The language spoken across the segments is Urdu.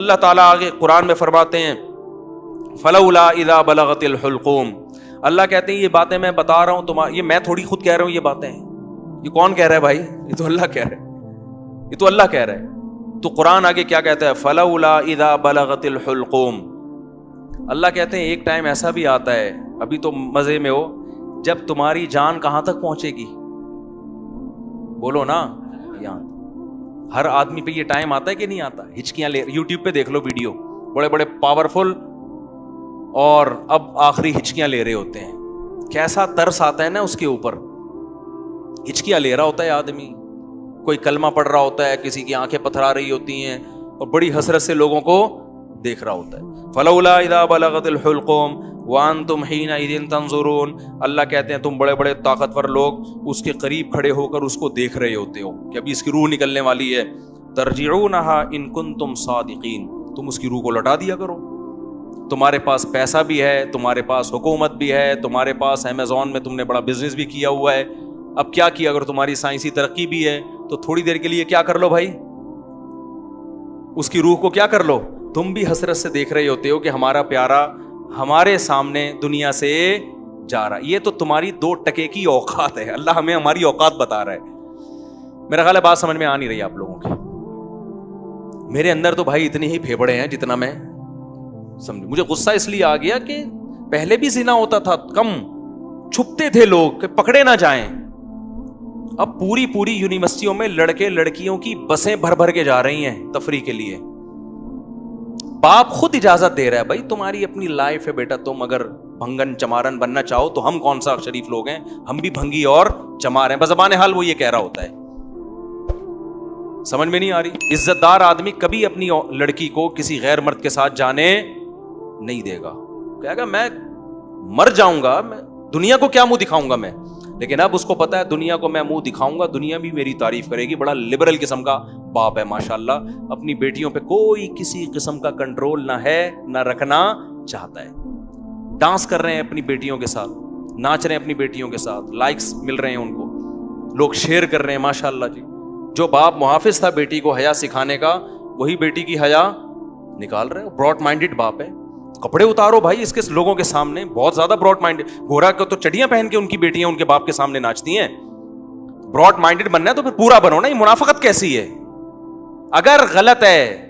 اللہ تعالیٰ آگے قرآن میں فرماتے ہیں فلولا اذا بلغت الحلقوم. اللہ کہتے ہیں یہ باتیں میں بتا رہا ہوں یہ میں تھوڑی خود کہہ رہا ہوں، یہ باتیں یہ کون کہہ رہا ہے بھائی؟ یہ تو اللہ کہہ رہا ہے، یہ تو اللہ کہہ رہا ہے. تو قرآن آگے کیا کہتا ہے؟ فلولا اذا بلغت الحلقوم. اللہ کہتے ہیں ایک ٹائم ایسا بھی آتا ہے، ابھی تو مزے میں ہو، جب تمہاری جان کہاں تک پہنچے گی؟ بولو نا. یہاں ہر آدمی پہ یہ ٹائم آتا ہے کہ نہیں آتا؟ ہچکیاں لے، یوٹیوب پہ دیکھ لو ویڈیو، بڑے بڑے پاورفل اور اب آخری ہچکیاں لے رہے ہوتے ہیں. کیسا ترس آتا ہے نا اس کے اوپر. ہچکیاں لے رہا ہوتا ہے آدمی، کوئی کلمہ پڑھ رہا ہوتا ہے، کسی کی آنکھیں پتھرا رہی ہوتی ہیں اور بڑی حسرت سے لوگوں کو دیکھ رہا ہوتا ہے. فلولا اذا بلغت الحلقوم وانتم حینئذ تنظرون. اللہ کہتے ہیں تم بڑے بڑے طاقتور لوگ اس کے قریب کھڑے ہو کر اس کو دیکھ رہے ہوتے ہو کہ ابھی اس کی روح نکلنے والی ہے. ترجعونها ان کنتم صادقین. تم اس کی روح کو لوٹا دیا کرو. تمہارے پاس پیسہ بھی ہے، تمہارے پاس حکومت بھی ہے، تمہارے پاس امیزون میں تم نے بڑا بزنس بھی کیا ہوا ہے. اب کیا کیا؟ اگر تمہاری سائنسی ترقی بھی ہے تو تھوڑی دیر کے لیے کیا کر لو بھائی؟ اس کی روح کو کیا کر لو. تم بھی حسرت سے دیکھ رہے ہوتے ہو کہ ہمارا پیارا ہمارے سامنے دنیا سے جا رہا. یہ تو تمہاری 2 ٹکے کی اوقات ہے. اللہ ہمیں ہماری اوقات بتا رہا ہے. میرا خیال ہے بات سمجھ میں آ نہیں رہی آپ لوگوں کی. میرے اندر تو بھائی اتنے ہی پھیپڑے ہیں جتنا میں سمجھ. مجھے غصہ اس لیے آ گیا کہ پہلے بھی زنا ہوتا تھا، کم چھپتے تھے لوگ کہ پکڑے نہ جائیں. اب پوری یونیورسٹیوں میں لڑکے لڑکیوں کی بسیں بھر بھر کے جا رہی ہیں تفریح کے لیے. باپ خود اجازت دے رہا ہے بھائی تمہاری اپنی لائف ہے بیٹا، تم اگر بھنگن چمارن بننا چاہو تو ہم کون سا شریف لوگ ہیں، ہم بھی بھنگی اور چمار ہیں. بزبان حال وہ یہ کہہ رہا ہوتا ہے. سمجھ میں نہیں آ رہی. عزت دار آدمی کبھی اپنی لڑکی کو کسی غیر مرد کے ساتھ جانے نہیں دے گا. کہے گا میں مر جاؤں گا، میں دنیا کو کیا منہ دکھاؤں گا میں. لیکن اب اس کو پتا ہے دنیا کو میں منہ دکھاؤں گا، دنیا بھی میری تعریف کرے گی. بڑا لبرل قسم کا باپ ہے ماشاءاللہ. اپنی بیٹیوں پہ کوئی کسی قسم کا کنٹرول نہ ہے، نہ رکھنا چاہتا ہے. ڈانس کر رہے ہیں اپنی بیٹیوں کے ساتھ، ناچ رہے ہیں اپنی بیٹیوں کے ساتھ، لائکس مل رہے ہیں ان کو، لوگ شیئر کر رہے ہیں ماشاءاللہ جی. جو باپ محافظ تھا بیٹی کو حیا سکھانے کا، وہی بیٹی کی حیا نکال رہے ہیں. براڈ مائنڈڈ باپ ہے. کپڑے اتارو بھائی اس کے لوگوں کے سامنے. بہت زیادہ براڈ مائنڈ. گورا کو تو چڑیاں پہن کے ان کی بیٹیاں ان کے باپ کے سامنے ناچتی ہیں. براڈ مائنڈڈ بننا ہے تو پھر پورا بنو نا. یہ منافقت کیسی ہے؟ اگر غلط ہے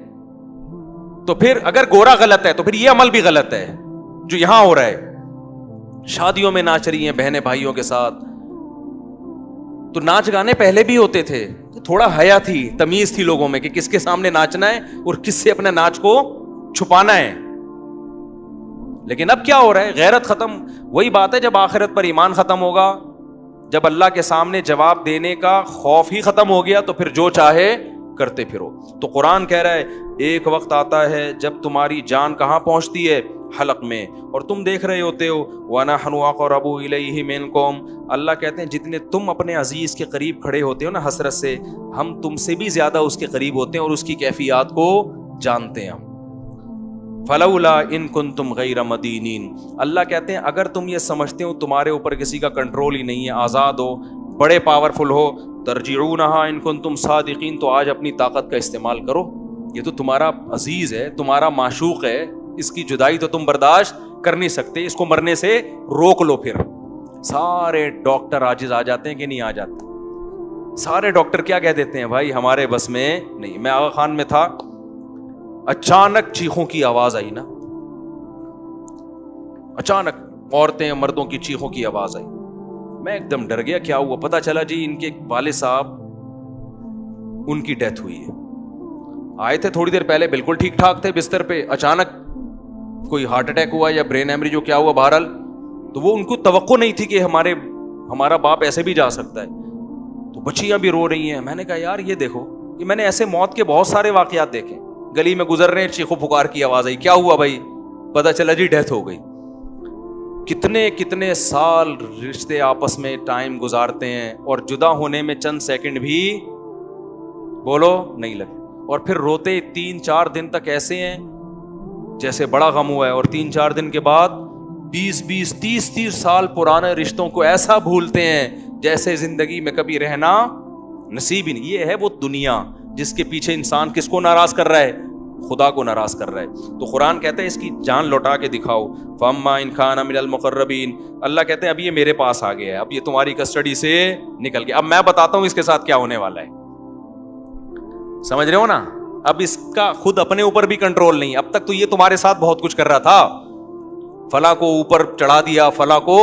تو پھر، اگر گورا غلط ہے تو پھر یہ عمل بھی غلط ہے جو یہاں ہو رہا ہے. شادیوں میں ناچ رہی ہیں بہنیں بھائیوں کے ساتھ. تو ناچ گانے پہلے بھی ہوتے تھے، تھوڑا حیا تھی، تمیز تھی لوگوں میں کہ کس کے سامنے ناچنا ہے اور کس سے اپنے ناچ کو چھپانا ہے. لیکن اب کیا ہو رہا ہے؟ غیرت ختم. وہی بات ہے جب آخرت پر ایمان ختم ہوگا، جب اللہ کے سامنے جواب دینے کا خوف ہی ختم ہو گیا تو پھر جو چاہے کرتے پھرو. تو قرآن کہہ رہا ہے ایک وقت آتا ہے جب تمہاری جان کہاں پہنچتی ہے؟ حلق میں، اور تم دیکھ رہے ہوتے ہو. وَنَحْنُ أَقْرَبُ إِلَيْهِ مِنْكُمْ. اللہ کہتے ہیں جتنے تم اپنے عزیز کے قریب کھڑے ہوتے ہو نا حسرت سے، ہم تم سے بھی زیادہ اس کے قریب ہوتے ہیں اور اس کی کیفیات کو جانتے ہیں. فلولا ان کنتم غیر مدینین. اللہ کہتے ہیں اگر تم یہ سمجھتے ہو تمہارے اوپر کسی کا کنٹرول ہی نہیں ہے، آزاد ہو، بڑے پاورفل ہو، ترجعونہا ان کنتم صادقین، تو آج اپنی طاقت کا استعمال کرو. یہ تو تمہارا عزیز ہے، تمہارا معشوق ہے، اس کی جدائی تو تم برداشت کر نہیں سکتے، اس کو مرنے سے روک لو. پھر سارے ڈاکٹر عاجز آ جاتے ہیں کہ نہیں آ جاتے؟ سارے ڈاکٹر کیا کہہ دیتے ہیں؟ بھائی ہمارے بس میں نہیں. میں آغا خان میں تھا، اچانک چیخوں کی آواز آئی نا، اچانک عورتیں مردوں کی چیخوں کی آواز آئی. میں ایک دم ڈر گیا. کیا ہوا؟ پتا چلا جی ان کے والد صاحب ان کی ڈیتھ ہوئی ہے. آئے تھے تھوڑی دیر پہلے بالکل ٹھیک ٹھاک تھے بستر پہ، اچانک کوئی ہارٹ اٹیک ہوا یا برین ایمری جو کیا ہوا بہرحال. تو وہ ان کو توقع نہیں تھی کہ ہمارا باپ ایسے بھی جا سکتا ہے. تو بچیاں بھی رو رہی ہیں. میں نے کہا یار یہ دیکھو، یہ میں نے ایسے موت کے بہت سارے واقعات دیکھے. گلی میں گزر رہے ہیں، چیخو پکار کی آواز آئی. کیا ہوا بھائی؟ پتا چلا جی ڈیتھ ہو گئی. کتنے سال رشتے آپس میں ٹائم گزارتے ہیں اور جدا ہونے میں چند سیکنڈ بھی بولو نہیں لگے. اور پھر روتے 3-4 دن تک ایسے ہیں جیسے بڑا غم ہوا ہے، اور 3-4 دن کے بعد 20-20 30-30 سال پرانے رشتوں کو ایسا بھولتے ہیں جیسے زندگی میں کبھی رہنا نصیب ہی نہیں. یہ ہے وہ دنیا جس کے پیچھے انسان کس کو ناراض کر رہا ہے؟ خدا کو ناراض کر رہا ہے. تو قرآن کہتا ہے اس کی جان لوٹا کے دکھاؤ. فَأَمَّا إِنْ كَانَ مِنَ الْمُقَرَّبِينَ, اللہ کہتے ہیں اب یہ میرے پاس آ گیا ہے, اب یہ تمہاری کسٹڈی سے نکل گیا, اب میں بتاتا ہوں اس کے ساتھ کیا ہونے والا ہے. سمجھ رہے ہو نا؟ اب اس کا خود اپنے اوپر بھی کنٹرول نہیں. اب تک تو یہ تمہارے ساتھ بہت کچھ کر رہا تھا, فلاں کو اوپر چڑھا دیا, فلاں کو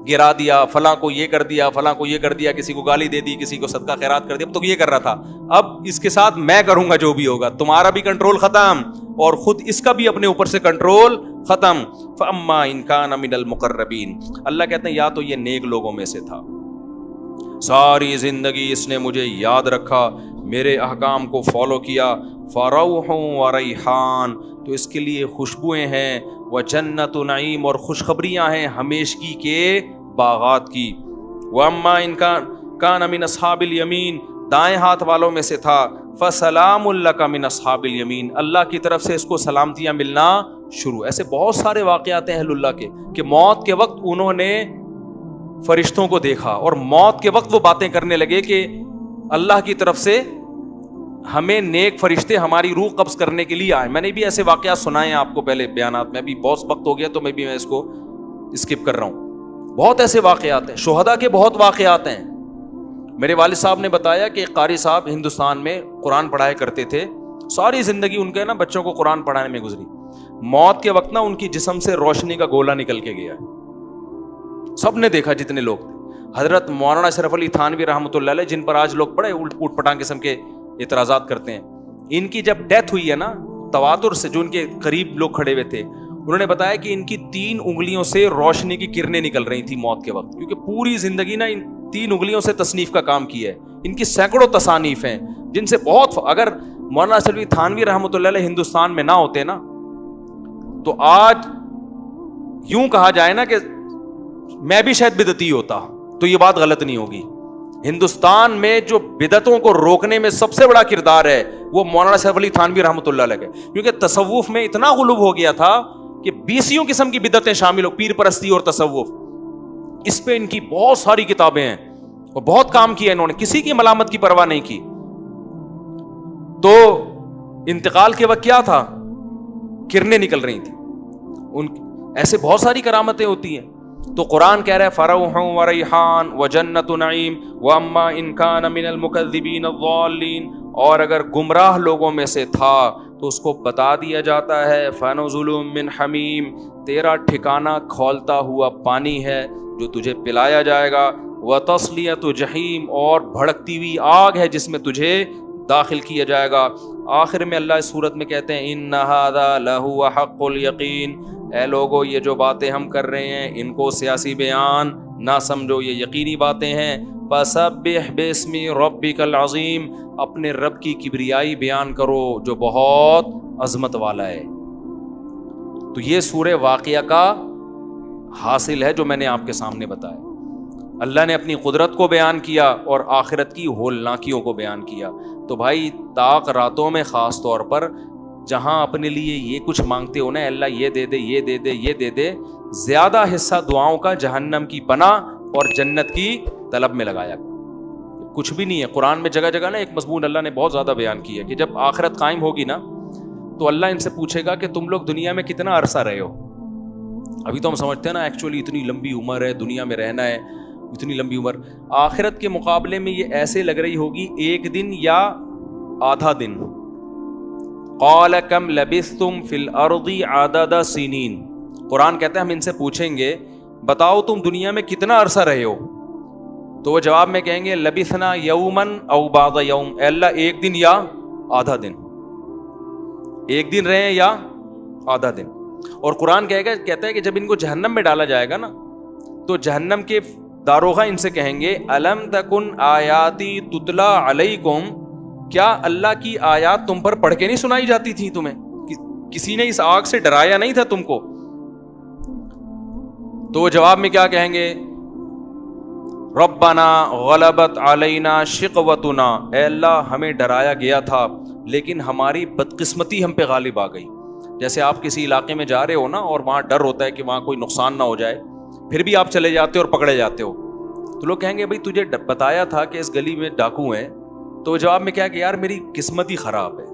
گرا دیا, فلاں کو یہ کر دیا, فلاں کو یہ کر دیا, کسی کو گالی دے دی, کسی کو صدقہ خیرات کر دیا, اب تو یہ کر رہا تھا. اب اس کے ساتھ میں کروں گا جو بھی ہوگا, تمہارا بھی کنٹرول ختم اور خود اس کا بھی اپنے اوپر سے کنٹرول ختم. فَأَمَّا إِنْ كَانَ مِنَ الْمُقَرَّبِينَ, اللہ کہتے ہیں یا تو یہ نیک لوگوں میں سے تھا, ساری زندگی اس نے مجھے یاد رکھا, میرے احکام کو فالو کیا, فَرَوْحٌ وَرَيْحَانٌ, تو اس کے لیے خوشبوئیں ہیں, وَجَنَّتُ نَعِيمٌ, اور خوشخبریاں ہیں ہمیشگی کے باغات کی. وَأَمَّا إِنْ كَانَ مِنْ أَصْحَابِ الْيَمِينَ, دائیں ہاتھ والوں میں سے تھا, فَسَلَامٌ لَكَ مِنْ أَصْحَابِ الْيَمِينَ, اللہ کی طرف سے اس کو سلامتیاں ملنا شروع. ایسے بہت سارے واقعات ہیں اہل اللہ کے کہ موت کے وقت انہوں نے فرشتوں کو دیکھا اور موت کے وقت وہ باتیں کرنے لگے کہ اللہ کی طرف سے ہمیں نیک فرشتے ہماری روح قبض کرنے کے لیے آئے. میں نے بھی ایسے واقعات سنائے ہیں آپ کو پہلے بیانات میں, ابھی بہت وقت ہو گیا تو میں اس کو اسکپ کر رہا ہوں. بہت ایسے واقعات ہیں, شہداء کے بہت واقعات ہیں. میرے والد صاحب نے بتایا کہ قاری صاحب ہندوستان میں قرآن پڑھایا کرتے تھے, ساری زندگی ان کے نا بچوں کو قرآن پڑھانے میں گزری. موت کے وقت نا ان کی جسم سے روشنی کا گولا نکل کے گیا, سب نے دیکھا جتنے لوگ تھے. حضرت مولانا اشرف علی تھانوی رحمۃ اللہ علیہ, جن پر آج لوگ بڑے اوٹ پٹانگ قسم کے اعتراضات کرتے ہیں, ان کی جب ڈیتھ ہوئی ہے نا, تواتر سے جو ان کے قریب لوگ کھڑے ہوئے تھے, انہوں نے بتایا کہ ان کی 3 انگلیوں سے روشنی کی کرنیں نکل رہی تھی موت کے وقت, کیونکہ پوری زندگی نا ان 3 انگلیوں سے تصنیف کا کام کیا ہے. ان کی سینکڑوں تصانیف ہیں جن سے بہت, اگر مولانا اشرف علی تھانوی رحمۃ اللہ علیہ ہندوستان میں نہ ہوتے نا تو آج یوں کہا جائے نا کہ میں بھی شاید بدعتی ہوتا, تو یہ بات غلط نہیں ہوگی. ہندوستان میں جو بدعتوں کو روکنے میں سب سے بڑا کردار ہے وہ مولانا اشرف علی تھانوی رحمۃ اللہ علیہ کا, کیونکہ تصوف میں اتنا غلو ہو گیا تھا کہ 20 قسم کی بدعتیں شامل ہو, پیر پرستی اور تصوف, اس پہ ان کی بہت ساری کتابیں ہیں اور بہت کام کیا انہوں نے, کسی کی ملامت کی پرواہ نہیں کی. تو انتقال کے وقت کیا تھا, کرنیں نکل رہی تھیں ان, ایسے بہت ساری کرامتیں ہوتی ہیں. تو قرآن کہہ رہا ہے فروح وریحان وجنت نعیم واما ان کان من المکذبین الضالین, اور اگر گمراہ لوگوں میں سے تھا تو اس کو بتا دیا جاتا ہے فنزل من حمیم, تیرا ٹھکانہ کھولتا ہوا پانی ہے جو تجھے پلایا جائے گا, وتصلیۃ جحیم, اور بھڑکتی ہوئی آگ ہے جس میں تجھے داخل کیا جائے گا. آخر میں اللہ اس صورت میں کہتے ہیں ان ھذا لہو حق الیقین, اے لوگو یہ جو باتیں ہم کر رہے ہیں ان کو سیاسی بیان نہ سمجھو, یہ یقینی باتیں ہیں. فسبح باسم ربک العظیم, اپنے رب کی کبریائی بیان کرو جو بہت عظمت والا ہے. تو یہ سورہ واقعہ کا حاصل ہے جو میں نے آپ کے سامنے بتایا. اللہ نے اپنی قدرت کو بیان کیا اور آخرت کی ہولناکیوں کو بیان کیا. تو بھائی طاق راتوں میں خاص طور پر جہاں اپنے لیے یہ کچھ مانگتے ہو نا, اللہ یہ دے دے یہ دے دے یہ دے دے, زیادہ حصہ دعاؤں کا جہنم کی پناہ اور جنت کی طلب میں لگایا. کچھ بھی نہیں ہے. قرآن میں جگہ جگہ نا ایک مضمون اللہ نے بہت زیادہ بیان کیا کہ جب آخرت قائم ہوگی نا تو اللہ ان سے پوچھے گا کہ تم لوگ دنیا میں کتنا عرصہ رہے ہو. ابھی تو ہم سمجھتے ہیں نا ایکچولی اتنی لمبی عمر ہے, دنیا میں رہنا ہے اتنی لمبی عمر. آخرت کے مقابلے میں یہ ایسے لگ رہی ہوگی 1 دن یا آدھا دن. قال کم لبثتم فی الارض عدد سنین, قرآن کہتا ہے ہم ان سے پوچھیں گے بتاؤ تم دنیا میں کتنا عرصہ رہے ہو, تو وہ جواب میں کہیں گے لبثنا یوما او بعض یوم, اے اللہ 1 دن یا آدھا دن, 1 دن رہے یا آدھا دن. اور قرآن کہتا ہے کہ جب ان کو جہنم میں ڈالا جائے گا نا تو جہنم کے داروغہ ان سے کہیں گے الم تکن آیاتی تتلا علیکم, کیا اللہ کی آیات تم پر پڑھ کے نہیں سنائی جاتی تھی تمہیں, کسی نے اس آگ سے ڈرایا نہیں تھا تم کو. تو وہ جواب میں کیا کہیں گے ربنا غلبت علینا شقوتنا, اے اللہ ہمیں ڈرایا گیا تھا لیکن ہماری بدقسمتی ہم پہ غالب آ گئی. جیسے آپ کسی علاقے میں جا رہے ہو نا اور وہاں ڈر ہوتا ہے کہ وہاں کوئی نقصان نہ ہو جائے, پھر بھی آپ چلے جاتے ہو اور پکڑے جاتے ہو, تو لوگ کہیں گے بھائی تجھے بتایا تھا کہ اس گلی میں ڈاکو ہیں, تو جواب میں کیا کہ یار میری قسمت ہی خراب ہے,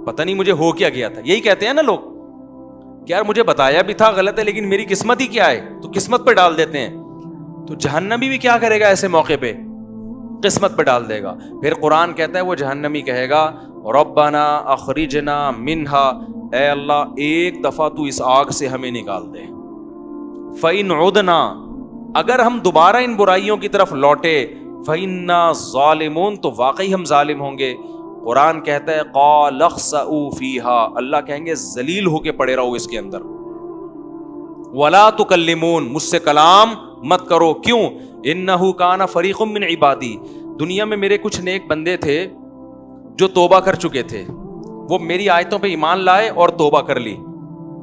پتہ نہیں مجھے ہو کیا گیا تھا. یہی کہتے ہیں نا لوگ کہ یار مجھے بتایا بھی تھا غلط ہے لیکن میری قسمت ہی کیا ہے, تو قسمت پہ ڈال دیتے ہیں. تو جہنمی بھی کیا کرے گا ایسے موقع پہ, قسمت پہ ڈال دے گا. پھر قرآن کہتا ہے وہ جہنمی کہے گا ربنا اخرجنا منہا, اے اللہ ایک دفعہ تو اس آگ سے ہمیں نکال دے. فإن عدنا, اگر ہم دوبارہ ان برائیوں کی طرف لوٹے, فإنا ظالمون, تو واقعی ہم ظالم ہوں گے. قرآن کہتا ہے قال اخسئوا فیہا, اللہ کہیں گے ذلیل ہو کے پڑے رہو اس کے اندر. ولا تکلمون, مجھ سے کلام مت کرو. کیوں؟ انہ کان فریق من عبادی, دنیا میں میرے کچھ نیک بندے تھے جو توبہ کر چکے تھے, وہ میری آیتوں پہ ایمان لائے اور توبہ کر لی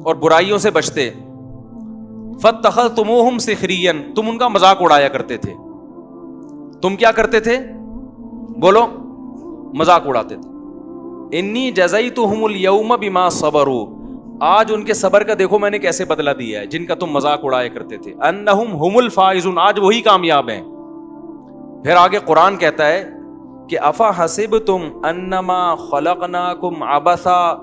اور برائیوں سے بچتے. فاتخذتموہم سخریا, تم ان کا مذاق اڑایا کرتے تھے. تم کیا کرتے تھے؟ بولو, مذاق اڑاتے تھے. انی جزیتہم اليوم بما صبروا, آج ان کے صبر کا دیکھو میں نے کیسے بدلہ دیا ہے, جن کا تم مذاق اڑایا کرتے تھے. انہم ہم الفائزون, آج وہی کامیاب ہیں. پھر آگے قرآن کہتا ہے کہ افا حسبتم انما خلقناکم عبثا,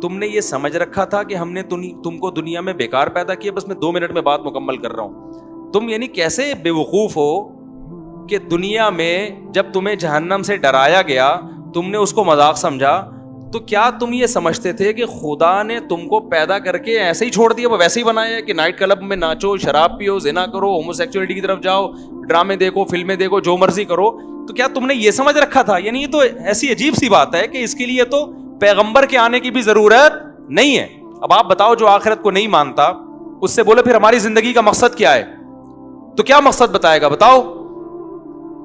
تم نے یہ سمجھ رکھا تھا کہ ہم نے تم کو دنیا میں بیکار پیدا کیا. بس میں 2 منٹ میں بات مکمل کر رہا ہوں. تم یعنی کیسے بے وقوف ہو کہ دنیا میں جب تمہیں جہنم سے ڈرایا گیا تم نے اس کو مذاق سمجھا, تو کیا تم یہ سمجھتے تھے کہ خدا نے تم کو پیدا کر کے ایسے ہی چھوڑ دیا, وہ ویسے ہی بنایا ہے کہ نائٹ کلب میں ناچو, شراب پیو, زنا کرو, ہومو سیکچولیٹی کی طرف جاؤ, ڈرامے دیکھو, فلمیں دیکھو, جو مرضی کرو. تو کیا تم نے یہ سمجھ رکھا تھا؟ یعنی یہ تو ایسی عجیب سی بات ہے کہ اس کے لیے تو پیغمبر کے آنے کی بھی ضرورت نہیں ہے. اب آپ بتاؤ جو آخرت کو نہیں مانتا اس سے بولے پھر ہماری زندگی کا مقصد کیا ہے, تو کیا مقصد بتائے گا بتاؤ؟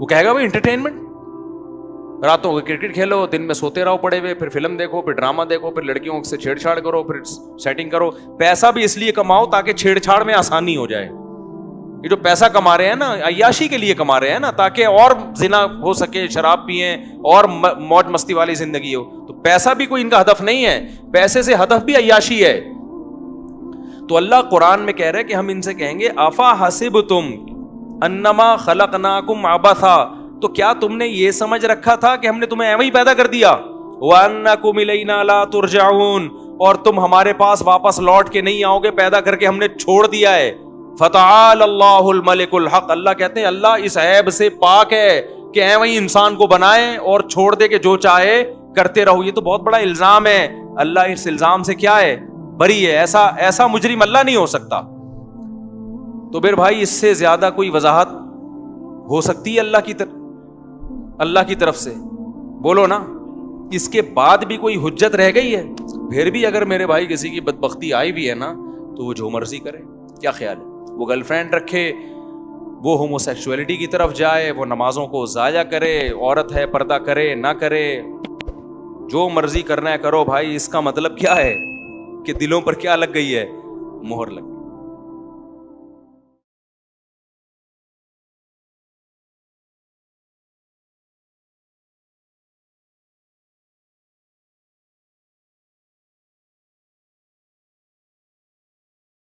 وہ کہے گا بھائی انٹرٹینمنٹ, راتوں کو کرکٹ کھیلو, دن میں سوتے رہو پڑے ہوئے, پھر فلم دیکھو, پھر ڈرامہ دیکھو, پھر لڑکیوں سے چھیڑ چھاڑ کرو, پھر سیٹنگ کرو. پیسہ بھی اس لیے کماؤ تاکہ چھیڑ چھاڑ میں آسانی ہو جائے. یہ جو پیسہ کما رہے ہیں نا عیاشی کے لیے کما رہے ہیں نا, تاکہ اور زنا ہو سکے, شراب پئیں اور موج مستی والی زندگی ہو. تو پیسہ بھی کوئی ان کا ہدف نہیں ہے, پیسے سے ہدف بھی عیاشی ہے. تو اللہ قرآن میں کہہ رہے کہ ہم ان سے کہیں گے افا حسبتم انما خلقناکم عبثا, تو کیا تم نے یہ سمجھ رکھا تھا کہ ہم نے تمہیں ایویں ہی پیدا کر دیا؟ وَأَنَّكُمْ إِلَيْنَا لَا تُرْجَعُونَ, اور تم ہمارے پاس واپس لوٹ کے نہیں آؤ گے, پیدا کر کے ہم نے چھوڑ دیا ہے. فَتَعَالَ اللَّهُ الْمَلِكُ الْحَقُّ, اللہ کہتے ہیں اللہ اس عیب سے پاک ہے کہ ایویں ہی انسان کو بنائے اور چھوڑ دے کہ جو چاہے کرتے رہو. یہ تو بہت بڑا الزام ہے, اللہ اس الزام سے کیا ہے؟ بری ہے. ایسا مجرم اللہ نہیں ہو سکتا. تو پھر بھائی اس سے زیادہ کوئی وضاحت ہو سکتی ہے اللہ کی طرف سے؟ بولو نا. اس کے بعد بھی کوئی حجت رہ گئی ہے؟ پھر بھی اگر میرے بھائی کسی کی بدبختی آئی بھی ہے نا تو وہ جو مرضی کرے. کیا خیال ہے؟ وہ گرل فرینڈ رکھے, وہ ہومو سیکچولیٹی کی طرف جائے, وہ نمازوں کو ضائع کرے, عورت ہے پردہ کرے نہ کرے, جو مرضی کرنا ہے کرو بھائی. اس کا مطلب کیا ہے کہ دلوں پر کیا لگ گئی ہے؟ مہر لگ گئی.